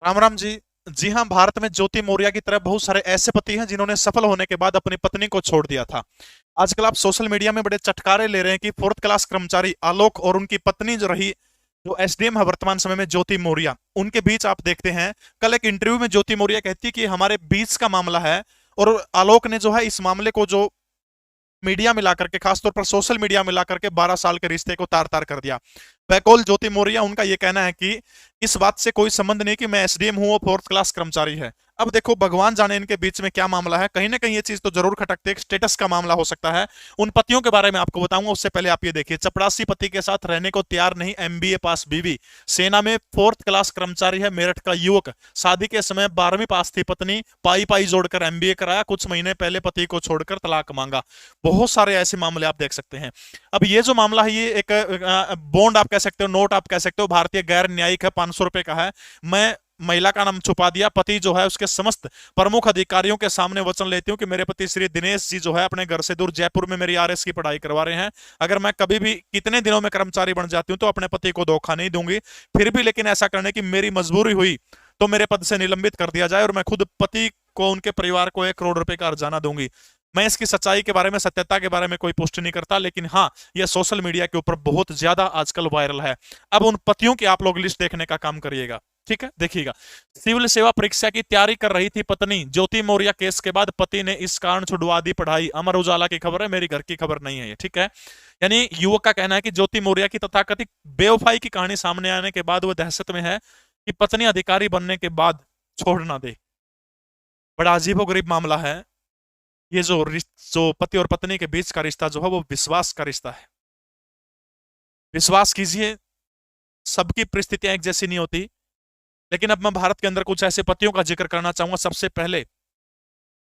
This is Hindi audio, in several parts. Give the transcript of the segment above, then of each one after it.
राम राम जी। जी हाँ, भारत में ज्योति मौर्य की तरह बहुत सारे ऐसे पति हैं जिन्होंने सफल होने के बाद अपनी पत्नी को छोड़ दिया था। आजकल आप सोशल मीडिया में बड़े चटकारे ले रहे हैं कि फोर्थ क्लास कर्मचारी आलोक और उनकी पत्नी जो रही, जो एसडीएम है वर्तमान समय में, ज्योति मौर्य, उनके बीच आप देखते हैं। कल एक इंटरव्यू में ज्योति मौर्य कहती कि हमारे बीच का मामला है, और आलोक ने जो है इस मामले को जो मीडिया मिला करके, खासतौर पर सोशल मीडिया मिला करके 12 साल के रिश्ते को तार तार कर दिया। बैकॉल ज्योति मौर्य, उनका यह कहना है कि इस बात से कोई संबंध नहीं कि मैं एसडीएम हूं, वो फोर्थ क्लास कर्मचारी है। अब देखो, भगवान जाने इनके बीच में क्या मामला है। कहीं ना कहीं ये चीज तो जरूर खटकती है, स्टेटस का मामला हो सकता है। उन पतियों के बारे में आपको बताऊंगा, उससे पहले आप ये देखिए। चपरासी पति के साथ रहने को तैयार नहीं एमबीए पास बीवी, सेना में फोर्थ क्लास कर्मचारी है मेरठ का युवक, शादी के समय 12वीं पास थी पत्नी, पाई पाई जोड़कर एमबीए कराया, कुछ महीने पहले पति को छोड़कर तलाक मांगा। बहुत सारे ऐसे मामले आप देख सकते हैं। अब ये जो मामला है, ये एक बॉन्ड आप कह सकते हो, नोट आप कह सकते हो, भारतीय गैर न्यायिक है, 500 रुपए का है। मैं महिला का नाम छुपा दिया, पति जो है उसके समस्त प्रमुख अधिकारियों के सामने वचन लेती हूँ कि मेरे पति श्री दिनेश जी जो है अपने घर से दूर जयपुर में मेरी आरएस की पढ़ाई करवा रहे हैं। अगर मैं कभी भी कितने दिनों में कर्मचारी बन जाती हूँ तो अपने पति को धोखा नहीं दूंगी। फिर भी लेकिन ऐसा करने की मेरी मजबूरी हुई तो मेरे पद से निलंबित कर दिया जाए, और मैं खुद पति को, उनके परिवार को 1 करोड़ रुपए का अर्जाना दूंगी। मैं इसकी सच्चाई के बारे में, सत्यता के बारे में कोई पुष्टि नहीं करता, लेकिन हाँ, यह सोशल मीडिया के ऊपर बहुत ज्यादा आजकल वायरल है। अब उन पतियों की आप लोग लिस्ट देखने का काम करिएगा, ठीक है, देखिएगा। सिविल सेवा परीक्षा की तैयारी कर रही थी पत्नी, ज्योति मौर्य केस के बाद पति ने इस कारण छुड़वा दी पढ़ाई। अमर उजाला की खबर है, मेरी घर की खबर नहीं है ये, ठीक है। यानी युवक का कहना है कि ज्योति मौर्य की तथाकथित बेवफाई की कहानी सामने आने के बाद वो दहशत में है कि पत्नी अधिकारी बनने के बाद छोड़ ना दे। बड़ा अजीबोगरीब मामला है। ये जो पति और पत्नी के बीच का रिश्ता जो है वो विश्वास का रिश्ता है। विश्वास कीजिए, सबकी परिस्थितियां एक जैसी नहीं होती। लेकिन अब मैं भारत के अंदर कुछ ऐसे पतियों का जिक्र करना चाहूंगा। सबसे पहले,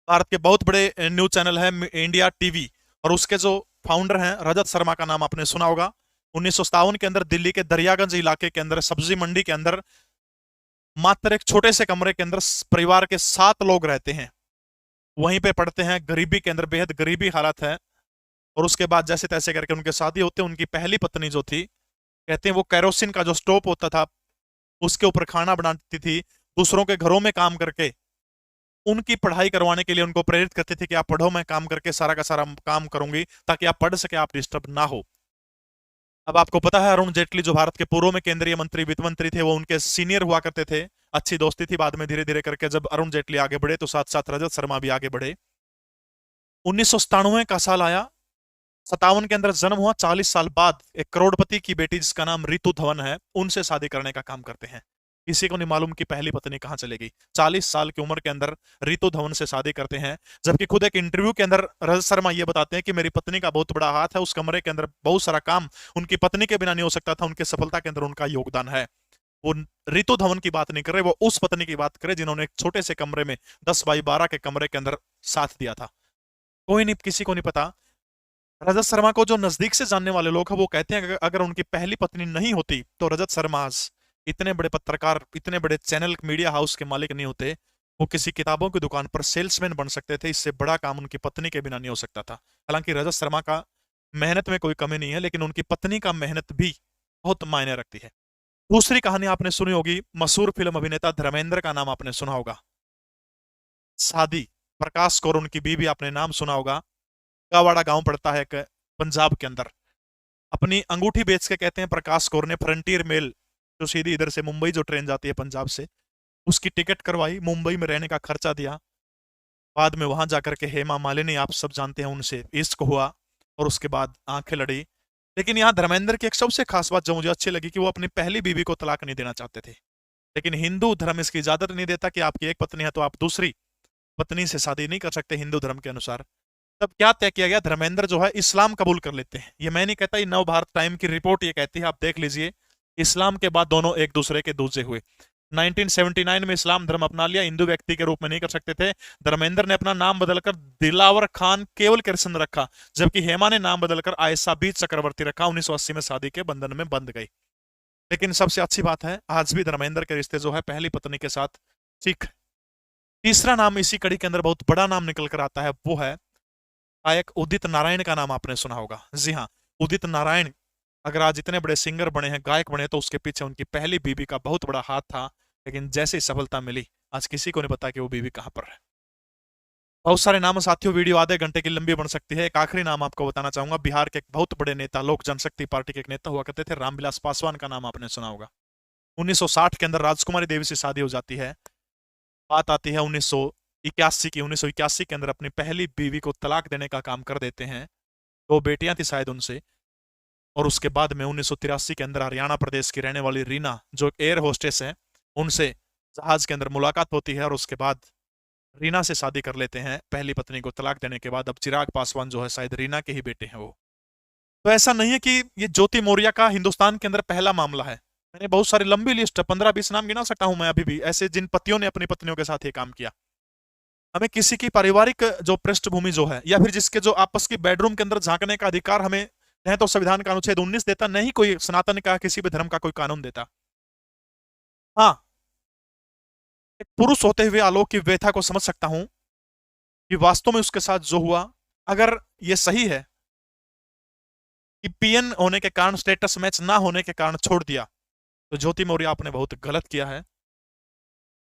भारत के बहुत बड़े न्यूज चैनल है इंडिया टीवी, और उसके जो फाउंडर हैं रजत शर्मा, का नाम आपने सुना होगा। 1957 के अंदर दिल्ली के दरियागंज इलाके के अंदर सब्जी मंडी के अंदर मात्र एक छोटे से कमरे के अंदर परिवार के 7 लोग रहते हैं। वहीं पे पढ़ते हैं, गरीबी के अंदर, बेहद गरीबी हालत है। और उसके बाद जैसे तैसे करके उनके शादी होते हैं। उनकी पहली पत्नी जो थी, कहते हैं वो केरोसिन का जो स्टोव होता था उसके ऊपर खाना बनाती थी, दूसरों के घरों में काम करके उनकी पढ़ाई करवाने के लिए उनको प्रेरित करते थे कि आप पढ़ो, मैं काम करके सारा का सारा काम करूंगी ताकि आप पढ़ सके, आप डिस्टर्ब ना हो। अब आपको पता है, अरुण जेटली जो भारत के पूर्व में केंद्रीय मंत्री, वित्त मंत्री थे, वो उनके सीनियर हुआ करते थे। अच्छी दोस्ती थी। बाद में धीरे धीरे करके जब अरुण जेटली आगे बढ़े तो साथ साथ रजत शर्मा भी आगे बढ़े। 1997 का साल आया, 57 के अंदर जन्म हुआ। 40 साल बाद एक करोड़पति की बेटी जिसका नाम रितु धवन है, उनसे शादी करने का काम करते हैं। किसी को नहीं मालूम कि पहली पत्नी कहां चली गई। 40 साल की उम्र के अंदर रितु धवन से शादी करते हैं। जबकि खुद एक इंटरव्यू के अंदर रजत शर्मा ये बताते हैं कि मेरी पत्नी का बहुत बड़ा हाथ है, उस कमरे के अंदर बहुत सारा काम उनकी पत्नी के बिना नहीं हो सकता था, उनकी सफलता के अंदर उनका योगदान है। वो रितु धवन की बात नहीं कर रहे, वो उस पत्नी की बात करे जिन्होंने एक छोटे से कमरे में, 10 बाई 12 के कमरे के अंदर साथ दिया था। कोई नहीं, किसी को नहीं पता। रजत शर्मा को जो नजदीक से जानने वाले लोग हैं वो कहते हैं कि अगर उनकी पहली पत्नी नहीं होती तो रजत शर्मा आज इतने बड़े पत्रकार, इतने बड़े चैनल, मीडिया हाउस के मालिक नहीं होते। वो किसी किताबों की दुकान पर सेल्समैन बन सकते थे। इससे बड़ा काम उनकी पत्नी के बिना नहीं हो सकता था। हालांकि रजत शर्मा का मेहनत में कोई कमी नहीं है, लेकिन उनकी पत्नी का मेहनत भी बहुत मायने रखती है। दूसरी कहानी आपने सुनी होगी, मशहूर फिल्म अभिनेता धर्मेंद्र का नाम आपने सुना होगा। शादी, प्रकाश कौर उनकी बीवी, आपने नाम सुना होगा। कावाड़ा गांव पड़ता है एक पंजाब के अंदर। अपनी अंगूठी बेच के, कहते हैं, प्रकाश कौर ने फ्रंटियर मेल, जो सीधी इधर से मुंबई जो ट्रेन जाती है पंजाब से, उसकी टिकट करवाई, मुंबई में रहने का खर्चा दिया। बाद में वहां जाकर के हेमा मालिनी, आप सब जानते हैं, उनसे इश्क हुआ और उसके बाद आंखें लड़ी। लेकिन यहाँ धर्मेंद्र की एक सबसे खास बात जो मुझे अच्छी लगी कि वो अपनी पहली बीवी को तलाक नहीं देना चाहते थे। लेकिन हिंदू धर्म इसकी इजाजत नहीं देता कि आपकी एक पत्नी है तो आप दूसरी पत्नी से शादी नहीं कर सकते हिंदू धर्म के अनुसार। तब क्या तय किया गया, धर्मेंद्र जो है इस्लाम कबूल कर लेते हैं। ये मैं नहीं कहता, ये नव भारत टाइम की रिपोर्ट ये कहती है, आप देख लीजिए। इस्लाम के बाद दोनों एक दूसरे के दूसरे हुए। 1979 में इस्लाम धर्म अपना लिया, हिंदू व्यक्ति के रूप में नहीं कर सकते थे। धर्मेंद्र ने अपना नाम बदलकर दिलावर खान केवल कृष्ण रखा, जबकि हेमा ने नाम बदलकर आयशा बीज चक्रवर्ती रखा। 1980 में शादी के बंधन में बंध गई। लेकिन सबसे अच्छी बात है, आज भी धर्मेंद्र के रिश्ते जो है पहली पत्नी के साथ ठीक। तीसरा नाम इसी कड़ी के अंदर बहुत बड़ा नाम निकल कर आता है, वो है गायक उदित नारायण का नाम आपने सुना होगा। जी हाँ, उदित नारायण अगर आज इतने बड़े सिंगर बने हैं, गायक बने, तो उसके पीछे उनकी पहली बीवी का बहुत बड़ा हाथ था। लेकिन जैसे ही सफलता मिली, आज किसी को नहीं पता कि वो बीवी कहाँ पर है। बहुत सारे नाम साथियों, वीडियो आधे घंटे की लंबी बन सकती है। एक आखिरी नाम आपको बताना चाहूंगा। बिहार के एक बहुत बड़े नेता, लोक जनशक्ति पार्टी के एक नेता हुआ करते थे, रामविलास पासवान का नाम आपने सुना होगा। 1960 के अंदर राजकुमारी देवी से शादी हो जाती है। बात आती है 1981 की। 1981 के अंदर अपनी पहली बीवी को तलाक देने का काम कर देते हैं। 2 बेटियां थी शायद उनसे। और उसके बाद में 1983 के अंदर हरियाणा प्रदेश की रहने वाली रीना, जो एयर होस्टेस है, उनसे जहाज के अंदर मुलाकात होती है और उसके बाद रीना से शादी कर लेते हैं पहली पत्नी को तलाक देने के बाद। अब चिराग पासवान जो है शायद रीना के ही बेटे हैं वो। तो ऐसा नहीं है कि ये ज्योति मौर्य का हिंदुस्तान के अंदर पहला मामला है। मैंने बहुत सारी लंबी लिस्ट 15-20 नाम गिना सकता हूं मैं अभी भी, ऐसे जिन पतियों ने अपनी पत्नियों के साथ ये काम किया। हमें किसी की पारिवारिक जो पृष्ठभूमि जो है, या फिर जिसके जो आपस की बेडरूम के अंदर झांकने का अधिकार हमें है तो संविधान का अनुच्छेद 19 देता, नहीं कोई सनातन का किसी भी धर्म का कोई कानून देता। हाँ, एक पुरुष होते हुए आलोक की व्यथा को समझ सकता हूं कि वास्तव में उसके साथ जो हुआ, अगर ये सही है कि पीएन होने के कारण, स्टेटस मैच ना होने के कारण छोड़ दिया, तो ज्योति मौर्य आपने बहुत गलत किया है।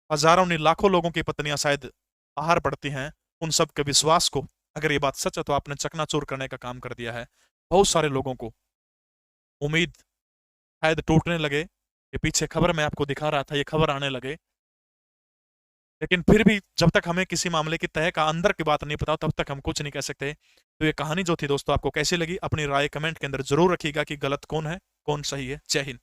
हजारों नहीं लाखों लोगों की पत्नियां शायद बाहर पड़ती हैं, उन सब के विश्वास को, अगर ये बात सच है तो आपने चकनाचूर करने का काम कर दिया है। बहुत सारे लोगों को उम्मीद शायद टूटने लगे। ये पीछे खबर मैं आपको दिखा रहा था, ये खबर आने लगे। लेकिन फिर भी जब तक हमें किसी मामले की तह का अंदर की बात नहीं पता, तब तक हम कुछ नहीं कह सकते। तो ये कहानी जो थी दोस्तों, आपको कैसी लगी? अपनी राय कमेंट के अंदर जरूर रखिएगा कि गलत कौन है, कौन सही है। जय हिंद।